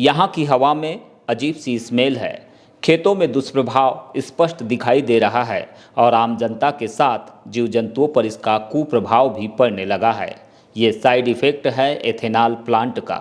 यहाँ की हवा में अजीब सी स्मेल है। खेतों में दुष्प्रभाव स्पष्ट दिखाई दे रहा है और आम जनता के साथ जीव जंतुओं पर इसका कुप्रभाव भी पड़ने लगा है। ये साइड इफेक्ट है एथेनॉल प्लांट का।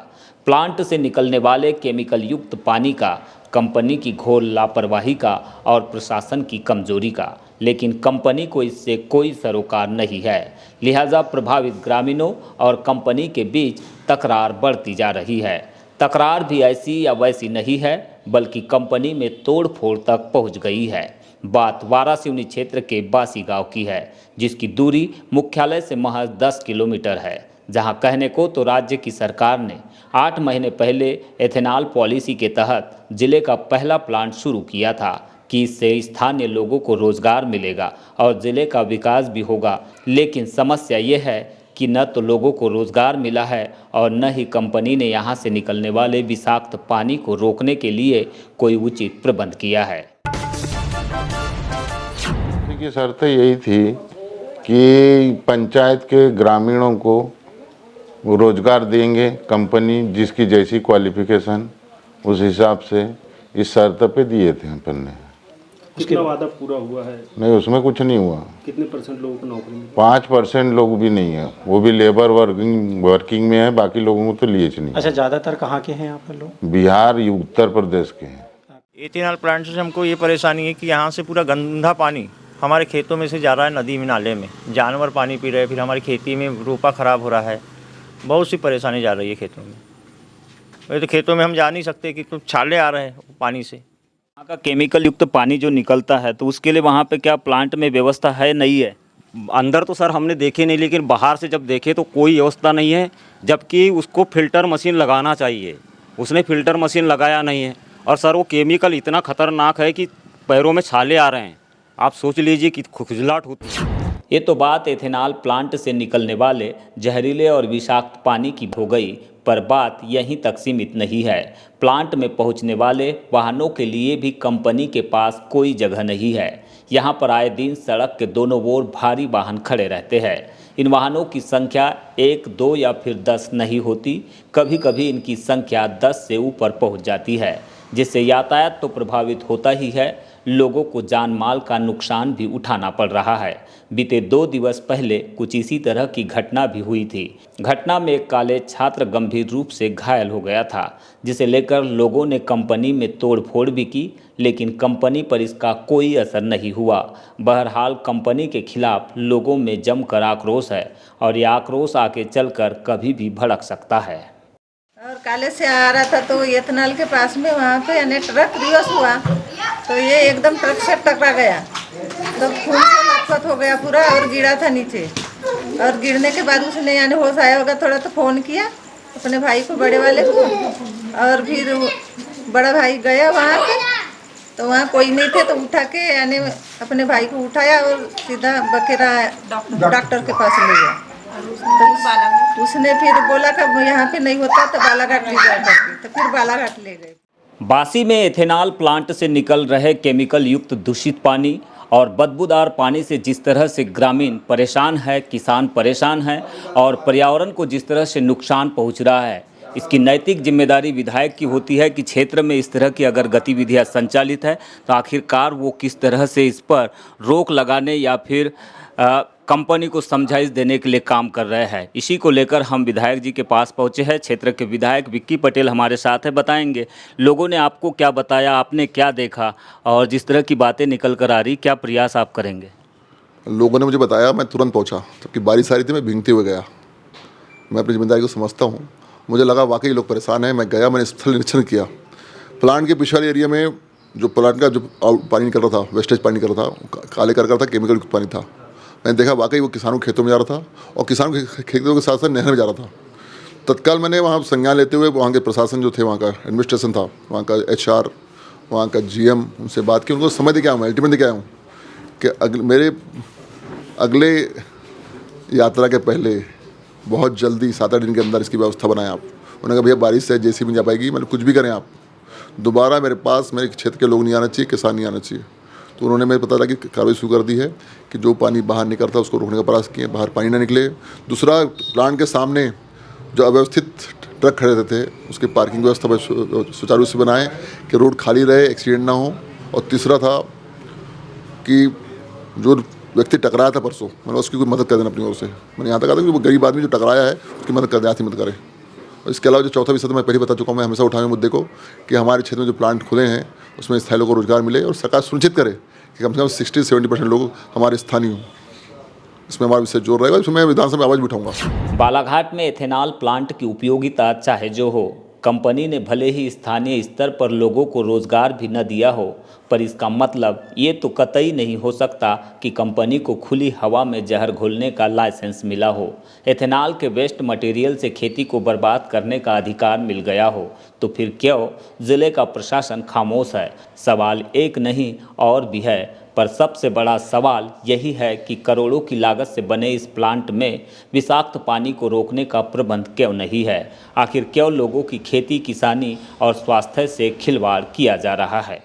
प्लांट से निकलने वाले केमिकल युक्त पानी का, कंपनी की घोर लापरवाही का और प्रशासन की कमजोरी का। लेकिन कंपनी को इससे कोई सरोकार नहीं है, लिहाजा प्रभावित ग्रामीणों और कंपनी के बीच तकरार बढ़ती जा रही है। तकरार भी ऐसी या वैसी नहीं है, बल्कि कंपनी में तोड़फोड़ तक पहुंच गई है। बात वारासिवनी क्षेत्र के बासी गांव की है, जिसकी दूरी मुख्यालय से महज 10 किलोमीटर है। जहां कहने को तो राज्य की सरकार ने 8 महीने पहले एथेनॉल पॉलिसी के तहत जिले का पहला प्लांट शुरू किया था कि इससे स्थानीय लोगों को रोजगार मिलेगा और जिले का विकास भी होगा। लेकिन समस्या ये है कि न तो लोगों को रोजगार मिला है और न ही कंपनी ने यहाँ से निकलने वाले विषाक्त पानी को रोकने के लिए कोई उचित प्रबंध किया है। की शर्त यही थी कि पंचायत के ग्रामीणों को रोजगार देंगे कंपनी, जिसकी जैसी क्वालिफिकेशन उस हिसाब से इस शर्त पे दिए थे अपन ने। कितना वादा पूरा हुआ है? नहीं, उसमें कुछ नहीं हुआ। कितने परसेंट लोगों को नौकरी मिली? 5% लोग भी नहीं है, वो भी लेबर वर्किंग में है, बाकी लोगों को तो लिए नहीं। अच्छा, ज़्यादातर कहाँ के हैं यहाँ पर लोग? बिहार, उत्तर प्रदेश के हैं। एथेनॉल प्लांट से हमको ये परेशानी है कि यहाँ से पूरा गंदा पानी हमारे खेतों में से जा रहा है, नदी में, नाले में। जानवर पानी पी रहे हैं, फिर हमारी खेती में रोपा ख़राब हो रहा है। बहुत सी परेशानी जा रही है खेतों में। वही तो खेतों में हम जा नहीं सकते कि कुछ छाले आ रहे हैं पानी से। वहाँ का केमिकल युक्त पानी जो निकलता है, तो उसके लिए वहाँ पे क्या प्लांट में व्यवस्था है, नहीं है? अंदर तो सर हमने देखे नहीं, लेकिन बाहर से जब देखे तो कोई व्यवस्था नहीं है। जबकि उसको फ़िल्टर मशीन लगाना चाहिए, उसने फ़िल्टर मशीन लगाया नहीं है। और सर वो केमिकल इतना ख़तरनाक है कि पैरों में छाले आ रहे हैं। आप सोच लीजिए कि खुजलाहट होती है। ये तो बात एथेनॉल प्लांट से निकलने वाले जहरीले और विषाक्त पानी की हो गई, पर बात यहीं तक सीमित नहीं है। प्लांट में पहुंचने वाले वाहनों के लिए भी कंपनी के पास कोई जगह नहीं है। यहां पर आए दिन सड़क के दोनों ओर भारी वाहन खड़े रहते हैं। इन वाहनों की संख्या 1, 2 या फिर 10 नहीं होती। कभी कभी इनकी संख्या 10 से ऊपर पहुंच जाती है, जिससे यातायात तो प्रभावित होता ही है, लोगों को जान माल का नुकसान भी उठाना पड़ रहा है। बीते 2 दिवस पहले कुछ इसी तरह की घटना भी हुई थी। घटना में एक कॉलेज छात्र गंभीर रूप से घायल हो गया था, जिसे लेकर लोगों ने कंपनी में तोड़फोड़ भी की, लेकिन कंपनी पर इसका कोई असर नहीं हुआ। बहरहाल कंपनी के खिलाफ लोगों में जमकर आक्रोश है और ये आक्रोश आगे चलकर कभी भी भड़क सकता है। और कॉलेज से आ रहा था तो एथेनॉल के पास में वहाँ पे यानी ट्रक रिवर्स हुआ, तो ये एकदम ट्रक से टकरा गया, तो खून से लथपथ हो गया पूरा और गिरा था नीचे। और गिरने के बाद उसने यानी होश आया होगा थोड़ा, तो फ़ोन किया अपने भाई को, बड़े वाले को, और फिर बड़ा भाई गया वहाँ पे, तो वहाँ कोई नहीं थे, तो उठा के यानी अपने भाई को उठाया और सीधा बकेरा डॉक्टर के पास ले गया। तो उसने फिर बोला कि यहाँ पे नहीं होता तो बालाघाट ले जाया करके, तो फिर बालाघाट ले गए। बासी में एथेनॉल प्लांट से निकल रहे केमिकल युक्त दूषित पानी और बदबूदार पानी से जिस तरह से ग्रामीण परेशान है, किसान परेशान है और पर्यावरण को जिस तरह से नुकसान पहुंच रहा है, इसकी नैतिक जिम्मेदारी विधायक की होती है कि क्षेत्र में इस तरह की अगर गतिविधियां संचालित है तो आखिरकार वो किस तरह से इस पर रोक लगाने या फिर कंपनी को समझाइश देने के लिए काम कर रहे हैं। इसी को लेकर हम विधायक जी के पास पहुंचे हैं। क्षेत्र के विधायक विक्की पटेल हमारे साथ है, बताएंगे लोगों ने आपको क्या बताया, आपने क्या देखा और जिस तरह की बातें निकल कर आ रही, क्या प्रयास आप करेंगे? लोगों ने मुझे बताया, मैं तुरंत पहुंचा, जबकि बारिश आ रही थी, मैं भीगते हुए गया। मैं अपनी जिम्मेदारी को समझता हूँ। मुझे लगा वाकई लोग परेशान हैं। मैं गया, मैंने स्थल निरीक्षण किया। प्लांट के पिछले एरिया में जो प्लांट का जो पानी निकल रहा था, वेस्टेज पानी निकल रहा था, काले कर था, केमिकल युक्त पानी था। मैंने देखा वाकई वो किसानों के खेतों में जा रहा था और किसानों के खेतों के साथ साथ नहर में जा रहा था। तत्काल मैंने वहाँ संज्ञान लेते हुए वहाँ के प्रशासन जो थे, वहाँ का एडमिनिस्ट्रेशन था, वहाँ का HR, वहाँ का GM, उनसे बात की, उनको समझ दे के आया हूँ, अल्टीमेट दे के आया हूँ कि मेरे अगले यात्रा के पहले बहुत जल्दी 7-8 दिन के अंदर इसकी व्यवस्था बनाएं आप। उन्होंने कहा भैया बारिश से JCB नहीं जा पाएगी, मतलब कुछ भी करें आप, दोबारा मेरे पास मेरे क्षेत्र के लोग नहीं आना चाहिए, किसान नहीं आना चाहिए। तो उन्होंने मुझे पता लगा कि कार्रवाई शुरू कर दी है कि जो पानी बाहर निकलता है उसको रोकने का प्रयास किए, बाहर पानी ना निकले। दूसरा, प्लांट के सामने जो अव्यवस्थित ट्रक खड़े रहते थे उसकी पार्किंग व्यवस्था पर सुचारू रूप से बनाएं कि रोड खाली रहे, एक्सीडेंट ना हो। और तीसरा था कि जो व्यक्ति टकराया था परसों, मैंने उसकी कोई मदद कर देना अपनी ओर से। मैंने यहाँ तक कहा था कि वो गरीब आदमी जो टकराया है उसकी मदद कर दे, हाथी मदद करे। और इसके अलावा जो चौथा विषय तो मैं पहले बता चुका हूँ, मैं हमेशा उठाए मुद्दे को कि हमारे क्षेत्र में जो प्लांट खुले हैं उसमें स्थायी लोगों को रोजगार मिले और सरकार सुनिश्चित करे कि कम से कम 60-70% लोग हमारे स्थानीय हों। इसमें हमारा विषय जोर रहेगा, इसमें मैं विधानसभा में आवाज़ भी उठाऊंगा। बालाघाट में एथेनॉल प्लांट की उपयोगिता चाहे जो हो, कंपनी ने भले ही स्थानीय स्तर पर लोगों को रोजगार भी न दिया हो, पर इसका मतलब ये तो कतई नहीं हो सकता कि कंपनी को खुली हवा में जहर घोलने का लाइसेंस मिला हो। एथेनॉल के वेस्ट मटेरियल से खेती को बर्बाद करने का अधिकार मिल गया हो, तो फिर क्यों ज़िले का प्रशासन खामोश है? सवाल एक नहीं और भी है, पर सबसे बड़ा सवाल यही है कि करोड़ों की लागत से बने इस प्लांट में विषाक्त पानी को रोकने का प्रबंध क्यों नहीं है? आखिर क्यों लोगों की खेती किसानी और स्वास्थ्य से खिलवाड़ किया जा रहा है?